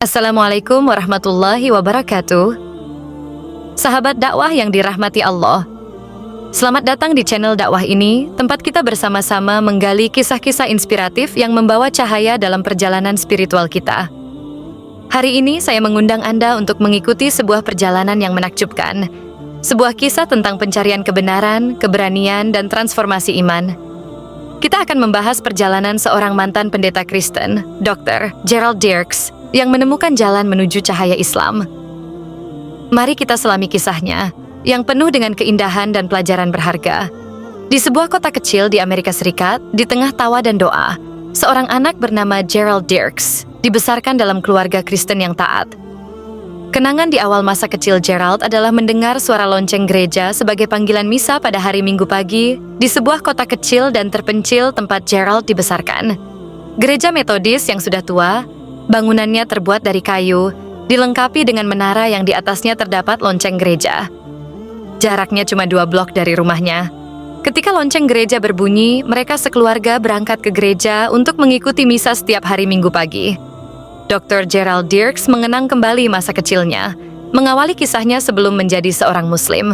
Assalamualaikum warahmatullahi wabarakatuh. Sahabat dakwah yang dirahmati Allah, selamat datang di channel dakwah ini, tempat kita bersama-sama menggali kisah-kisah inspiratif yang membawa cahaya dalam perjalanan spiritual kita. Hari ini saya mengundang Anda untuk mengikuti sebuah perjalanan yang menakjubkan. Sebuah kisah tentang pencarian kebenaran, keberanian, dan transformasi iman. Kita akan membahas perjalanan seorang mantan pendeta Kristen, Dr. Gerald Dirks, yang menemukan jalan menuju cahaya Islam. Mari kita selami kisahnya, yang penuh dengan keindahan dan pelajaran berharga. Di sebuah kota kecil di Amerika Serikat, di tengah tawa dan doa, seorang anak bernama Gerald Dirks dibesarkan dalam keluarga Kristen yang taat. Kenangan di awal masa kecil Gerald adalah mendengar suara lonceng gereja sebagai panggilan misa pada hari Minggu pagi di sebuah kota kecil dan terpencil tempat Gerald dibesarkan. Gereja Metodis yang sudah tua, bangunannya terbuat dari kayu, dilengkapi dengan menara yang di atasnya terdapat lonceng gereja. Jaraknya cuma 2 blok dari rumahnya. Ketika lonceng gereja berbunyi, mereka sekeluarga berangkat ke gereja untuk mengikuti misa setiap hari Minggu pagi. Dr. Gerald Dirks mengenang kembali masa kecilnya, mengawali kisahnya sebelum menjadi seorang Muslim.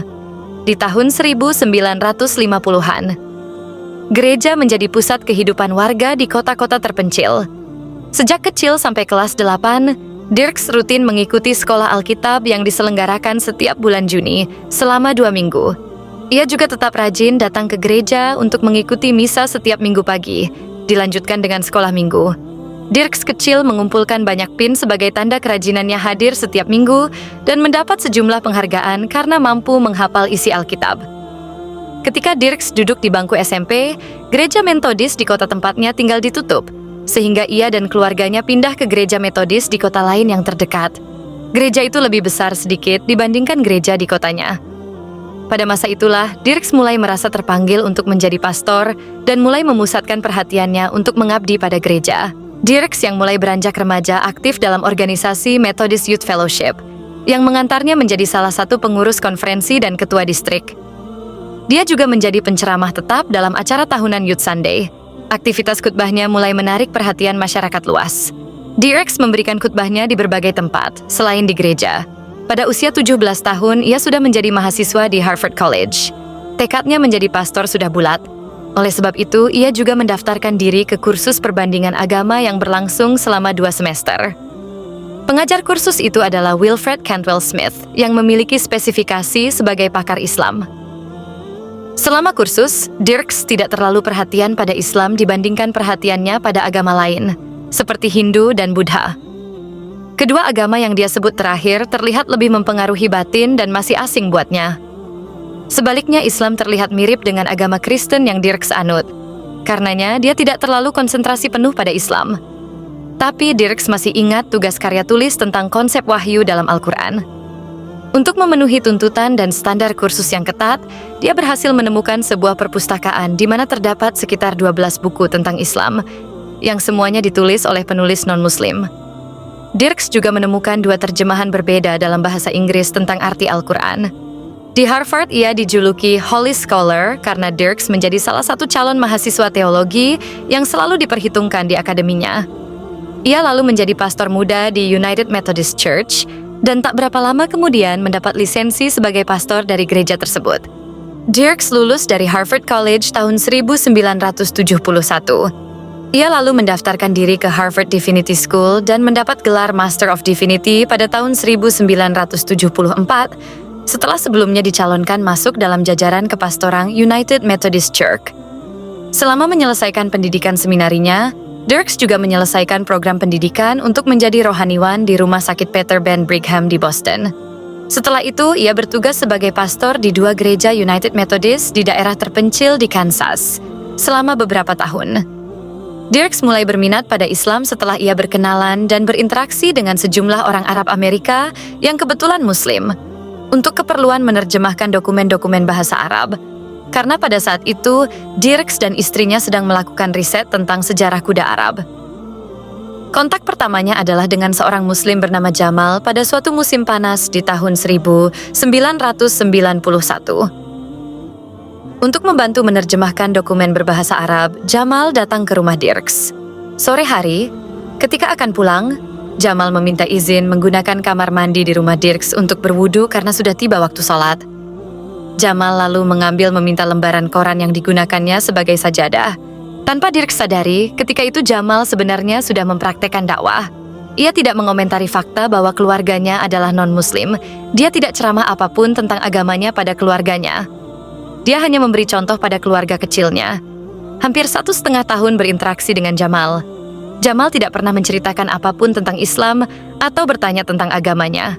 Di tahun 1950-an, gereja menjadi pusat kehidupan warga di kota-kota terpencil. Sejak kecil sampai kelas 8, Dirks rutin mengikuti sekolah Alkitab yang diselenggarakan setiap bulan Juni selama 2 minggu. Ia juga tetap rajin datang ke gereja untuk mengikuti misa setiap minggu pagi, dilanjutkan dengan sekolah minggu. Dirks kecil mengumpulkan banyak pin sebagai tanda kerajinannya hadir setiap minggu dan mendapat sejumlah penghargaan karena mampu menghafal isi Alkitab. Ketika Dirks duduk di bangku SMP, gereja Metodis di kota tempatnya tinggal ditutup, sehingga ia dan keluarganya pindah ke gereja Metodis di kota lain yang terdekat. Gereja itu lebih besar sedikit dibandingkan gereja di kotanya. Pada masa itulah, Dirks mulai merasa terpanggil untuk menjadi pastor dan mulai memusatkan perhatiannya untuk mengabdi pada gereja. Dirks yang mulai beranjak remaja aktif dalam organisasi Methodist Youth Fellowship, yang mengantarnya menjadi salah satu pengurus konferensi dan ketua distrik. Dia juga menjadi penceramah tetap dalam acara tahunan Youth Sunday. Aktivitas khutbahnya mulai menarik perhatian masyarakat luas. Dirks memberikan khutbahnya di berbagai tempat, selain di gereja. Pada usia 17 tahun, ia sudah menjadi mahasiswa di Harvard College. Tekadnya menjadi pastor sudah bulat. Oleh sebab itu, ia juga mendaftarkan diri ke kursus perbandingan agama yang berlangsung selama 2 semester. Pengajar kursus itu adalah Wilfred Cantwell Smith, yang memiliki spesifikasi sebagai pakar Islam. Selama kursus, Dirks tidak terlalu perhatian pada Islam dibandingkan perhatiannya pada agama lain, seperti Hindu dan Buddha. Kedua agama yang dia sebut terakhir terlihat lebih mempengaruhi batin dan masih asing buatnya. Sebaliknya, Islam terlihat mirip dengan agama Kristen yang Dirks anut. Karenanya, dia tidak terlalu konsentrasi penuh pada Islam. Tapi Dirks masih ingat tugas karya tulis tentang konsep wahyu dalam Al-Quran. Untuk memenuhi tuntutan dan standar kursus yang ketat, dia berhasil menemukan sebuah perpustakaan di mana terdapat sekitar 12 buku tentang Islam, yang semuanya ditulis oleh penulis non-Muslim. Dirks juga menemukan 2 terjemahan berbeda dalam bahasa Inggris tentang arti Al-Quran. Di Harvard, ia dijuluki Holy Scholar karena Dirks menjadi salah satu calon mahasiswa teologi yang selalu diperhitungkan di akademinya. Ia lalu menjadi pastor muda di United Methodist Church dan tak berapa lama kemudian mendapat lisensi sebagai pastor dari gereja tersebut. Dirks lulus dari Harvard College tahun 1971. Ia lalu mendaftarkan diri ke Harvard Divinity School dan mendapat gelar Master of Divinity pada tahun 1974 setelah sebelumnya dicalonkan masuk dalam jajaran kepastoran United Methodist Church. Selama menyelesaikan pendidikan seminarinya, Dirks juga menyelesaikan program pendidikan untuk menjadi rohaniwan di Rumah Sakit Peter Ben Brigham di Boston. Setelah itu, ia bertugas sebagai pastor di 2 gereja United Methodist di daerah terpencil di Kansas selama beberapa tahun. Dirks mulai berminat pada Islam setelah ia berkenalan dan berinteraksi dengan sejumlah orang Arab Amerika yang kebetulan Muslim untuk keperluan menerjemahkan dokumen-dokumen bahasa Arab. Karena pada saat itu, Dirks dan istrinya sedang melakukan riset tentang sejarah kuda Arab. Kontak pertamanya adalah dengan seorang Muslim bernama Jamal pada suatu musim panas di tahun 1991. Untuk membantu menerjemahkan dokumen berbahasa Arab, Jamal datang ke rumah Dirks. Sore hari, ketika akan pulang, Jamal meminta izin menggunakan kamar mandi di rumah Dirks untuk berwudu karena sudah tiba waktu sholat. Jamal lalu meminta lembaran koran yang digunakannya sebagai sajadah. Tanpa Dirks sadari, ketika itu Jamal sebenarnya sudah mempraktekkan dakwah. Ia tidak mengomentari fakta bahwa keluarganya adalah non-muslim. Dia tidak ceramah apapun tentang agamanya pada keluarganya. Dia hanya memberi contoh pada keluarga kecilnya. Hampir 1,5 tahun berinteraksi dengan Jamal. Jamal tidak pernah menceritakan apapun tentang Islam atau bertanya tentang agamanya.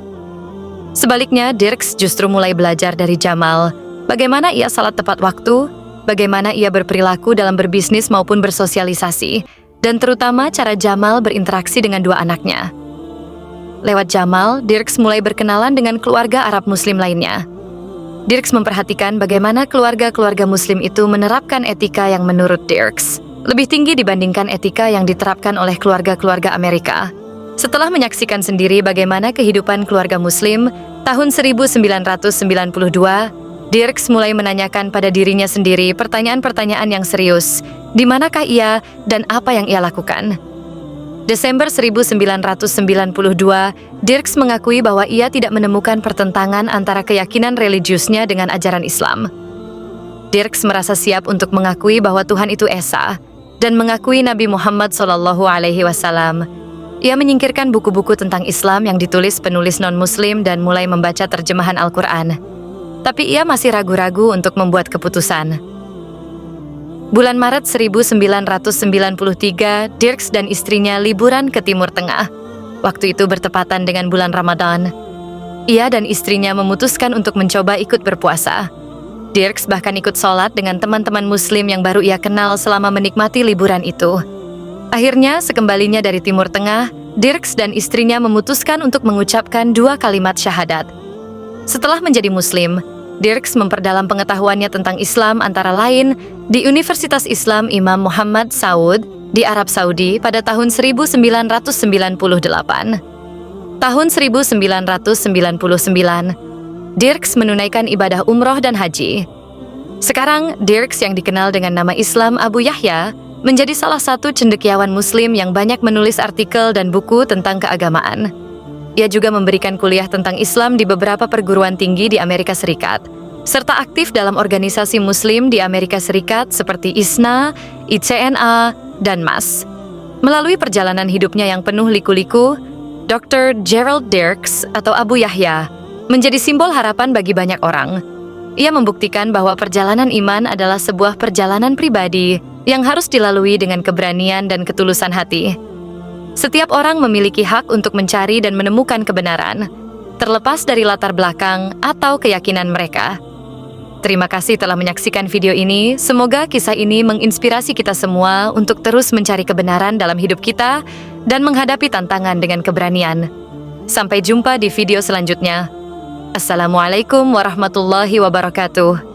Sebaliknya, Dirks justru mulai belajar dari Jamal bagaimana ia salat tepat waktu, bagaimana ia berperilaku dalam berbisnis maupun bersosialisasi, dan terutama cara Jamal berinteraksi dengan 2 anaknya. Lewat Jamal, Dirks mulai berkenalan dengan keluarga Arab Muslim lainnya. Dirks memperhatikan bagaimana keluarga-keluarga Muslim itu menerapkan etika yang menurut Dirks lebih tinggi dibandingkan etika yang diterapkan oleh keluarga-keluarga Amerika. Setelah menyaksikan sendiri bagaimana kehidupan keluarga Muslim, tahun 1992, Dirks mulai menanyakan pada dirinya sendiri pertanyaan-pertanyaan yang serius. Di manakah ia dan apa yang ia lakukan? Desember 1992, Dirks mengakui bahwa ia tidak menemukan pertentangan antara keyakinan religiusnya dengan ajaran Islam. Dirks merasa siap untuk mengakui bahwa Tuhan itu Esa dan mengakui Nabi Muhammad SAW. Ia menyingkirkan buku-buku tentang Islam yang ditulis penulis non-Muslim dan mulai membaca terjemahan Al-Quran. Tapi ia masih ragu-ragu untuk membuat keputusan. Bulan Maret 1993, Dirks dan istrinya liburan ke Timur Tengah. Waktu itu bertepatan dengan bulan Ramadan. Ia dan istrinya memutuskan untuk mencoba ikut berpuasa. Dirks bahkan ikut sholat dengan teman-teman Muslim yang baru ia kenal selama menikmati liburan itu. Akhirnya, sekembalinya dari Timur Tengah, Dirks dan istrinya memutuskan untuk mengucapkan 2 kalimat syahadat. Setelah menjadi Muslim, Dirks memperdalam pengetahuannya tentang Islam antara lain di Universitas Islam Imam Muhammad Saud di Arab Saudi pada tahun 1998. Tahun 1999, Dirks menunaikan ibadah umroh dan haji. Sekarang, Dirks yang dikenal dengan nama Islam Abu Yahya menjadi salah satu cendekiawan Muslim yang banyak menulis artikel dan buku tentang keagamaan. Ia juga memberikan kuliah tentang Islam di beberapa perguruan tinggi di Amerika Serikat, serta aktif dalam organisasi Muslim di Amerika Serikat seperti ISNA, ICNA, dan MAS. Melalui perjalanan hidupnya yang penuh liku-liku, Dr. Gerald Dirks atau Abu Yahya menjadi simbol harapan bagi banyak orang. Ia membuktikan bahwa perjalanan iman adalah sebuah perjalanan pribadi yang harus dilalui dengan keberanian dan ketulusan hati. Setiap orang memiliki hak untuk mencari dan menemukan kebenaran, terlepas dari latar belakang atau keyakinan mereka. Terima kasih telah menyaksikan video ini. Semoga kisah ini menginspirasi kita semua untuk terus mencari kebenaran dalam hidup kita dan menghadapi tantangan dengan keberanian. Sampai jumpa di video selanjutnya. Assalamualaikum warahmatullahi wabarakatuh.